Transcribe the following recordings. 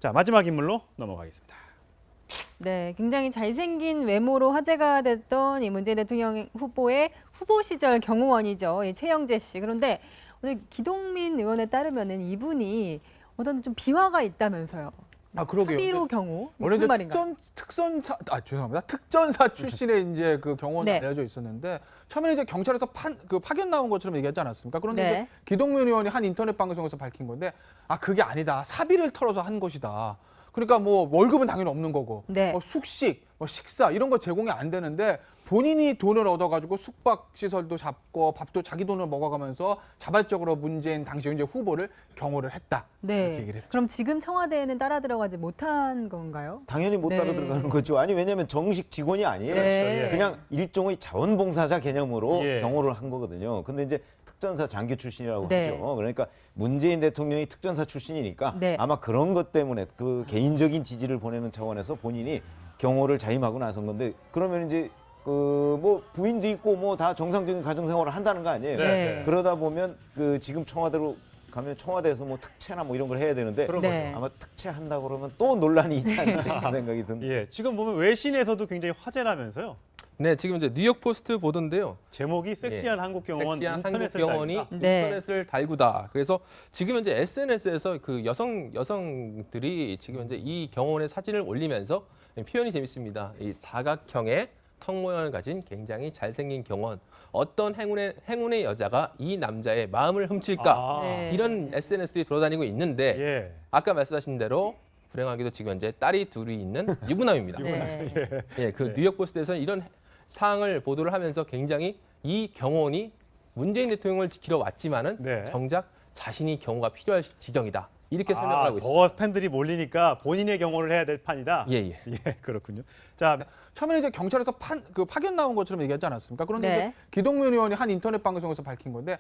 자, 마지막 인물로 넘어가겠습니다. 네, 굉장히 잘생긴 외모로 화제가 됐던 이 문재인 대통령 후보의 후보 시절 경호원이죠. 이 최영재 씨. 그런데 오늘 기동민 의원에 따르면은 이분이 어떤 좀 비화가 있다면서요. 그러게요. 사비로 경호 원래 무슨 이제 말인가요? 죄송합니다. 특전사 출신의 이제 그 경호원이 네. 알려져 있었는데 처음에 이제 경찰에서 파견 나온 것처럼 얘기하지 않았습니까? 그런데 네. 이제 기동민 의원이 한 인터넷 방송에서 밝힌 건데 그게 아니다. 사비를 털어서 한 것이다. 그러니까 뭐 월급은 당연히 없는 거고 네. 뭐 숙식, 뭐 식사 이런 거 제공이 안 되는데 본인이 돈을 얻어가지고 숙박 시설도 잡고 밥도 자기 돈을 먹어가면서 자발적으로 문재인 당시 이제 후보를 경호를 했다. 이렇게 네. 얘기를 했죠. 그럼 지금 청와대에는 따라 들어가지 못한 건가요? 당연히 못 네. 따라 들어가는 거죠. 아니 왜냐하면 정식 직원이 아니에요. 네. 그냥 일종의 자원봉사자 개념으로 예. 경호를 한 거거든요. 근데 이제 특전사 장교 출신이라고 네. 하죠. 그러니까 문재인 대통령이 특전사 출신이니까 네. 아마 그런 것 때문에 그 개인적인 지지를 보내는 차원에서 본인이 경호를 자임하고 나선 건데 그러면 이제 그 뭐 부인도 있고 뭐 다 정상적인 가정 생활을 한다는 거 아니에요. 네. 그러다 보면 그 지금 청와대로 가면 청와대에서 뭐 특채나 뭐 이런 걸 해야 되는데 그런 네. 거죠. 아마 특채 한다고 그러면 또 논란이 있지 않나 이런 생각이 듭니다. 예, 지금 보면 외신에서도 굉장히 화제라면서요. 네, 지금 이제 뉴욕 포스트 보도인데요. 제목이 섹시한 한국 경호원 섹시한 한국 인터넷을 경원이 달다. 네. 인터넷을 달구다. 그래서 지금 현재 SNS에서 그 여성들이 지금 현재 이 경원의 사진을 올리면서 표현이 재밌습니다. 이 사각형의 턱 모양을 가진 굉장히 잘생긴 경원. 어떤 행운의 여자가 이 남자의 마음을 훔칠까? 네. 이런 SNS들이 돌아다니고 있는데 예. 아까 말씀하신 대로 불행하게도 지금 현재 딸이 둘이 있는 유부남입니다. 네. 예, 그 뉴욕 포스트에서는 이런 사항을 보도를 하면서 굉장히 이 경호원이 문재인 대통령을 지키러 왔지만은 네. 정작 자신이 경호가 필요할 지경이다. 이렇게 설명을 하고 있습니다. 더 팬들이 몰리니까 본인의 경호를 해야 될 판이다. 예, 예. 예, 그렇군요. 자, 처음에 이제 경찰에서 파견 나온 것처럼 얘기하지 않았습니까? 그런데 네. 이제 기동민 의원이 한 인터넷 방송에서 밝힌 건데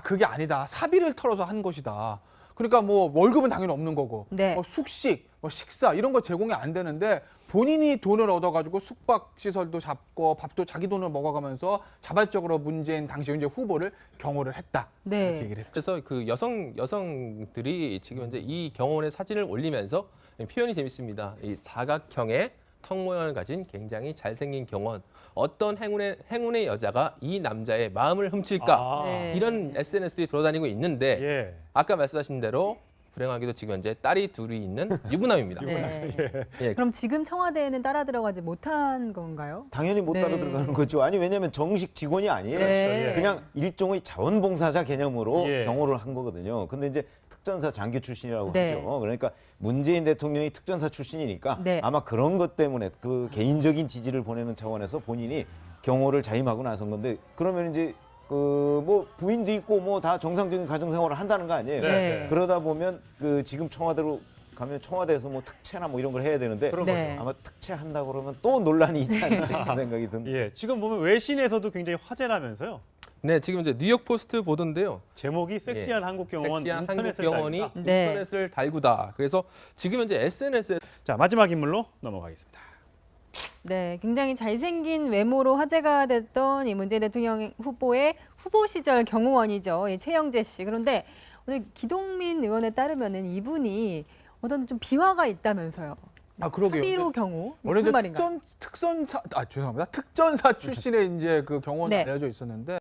그게 아니다. 사비를 털어서 한 것이다. 그러니까 뭐 월급은 당연히 없는 거고 네. 뭐 숙식, 뭐 식사 이런 거 제공이 안 되는데 본인이 돈을 얻어가지고 숙박 시설도 잡고 밥도 자기 돈을 먹어가면서 자발적으로 문재인 당시 이제 후보를 경호를 했다. 네. 이렇게 얘기를 했죠. 그래서 그 여성들이 지금 현재 이 경호원의 사진을 올리면서 표현이 재밌습니다. 이 사각형의 턱 모양을 가진 굉장히 잘생긴 경원. 어떤 행운의 여자가 이 남자의 마음을 훔칠까? 네. 이런 SNS들이 돌아다니고 있는데 예. 아까 말씀하신 대로 불행하게도 지금 현재 딸이 둘이 있는 유부남입니다. 네. 예, 그럼 지금 청와대에는 따라 들어가지 못한 건가요? 당연히 못 네. 따라 들어가는 거죠. 아니 왜냐하면 정식 직원이 아니에요. 네. 그냥 일종의 자원봉사자 개념으로 예. 경호를 한 거거든요. 근데 이제 특전사 장교 출신이라고 네. 하죠. 그러니까 문재인 대통령이 특전사 출신이니까 네. 아마 그런 것 때문에 그 개인적인 지지를 보내는 차원에서 본인이 경호를 자임하고 나선 건데 그러면 이제 그 뭐 부인도 있고 뭐 다 정상적인 가정 생활을 한다는 거 아니에요. 네. 그러다 보면 그 지금 청와대로 가면 청와대에서 뭐 특채나 뭐 이런 걸 해야 되는데 그런 네. 거죠. 아마 특채 한다고 그러면 또 논란이 있지 않나 이런 생각이 듭니다. 예, 지금 보면 외신에서도 굉장히 화제라면서요. 네, 지금 이제 뉴욕 포스트 보도인데요. 제목이 섹시한 한국 경호원 섹시한 한국 인터넷을 경원이 달다. 네. 인터넷을 달구다. 그래서 지금 현재 SNS에 자, 마지막 인물로 넘어가겠습니다. 네, 굉장히 잘생긴 외모로 화제가 됐던 이 문재인 대통령 후보의 후보 시절 경호원이죠. 이 최영재 씨. 그런데 오늘 기동민 의원에 따르면은 이분이 어떤 좀 비화가 있다면서요. 그러게요. 사비로 경호 원래 무슨 이제 말인가요? 특전사 출신의 이제 그 경호원이 네. 알려져 있었는데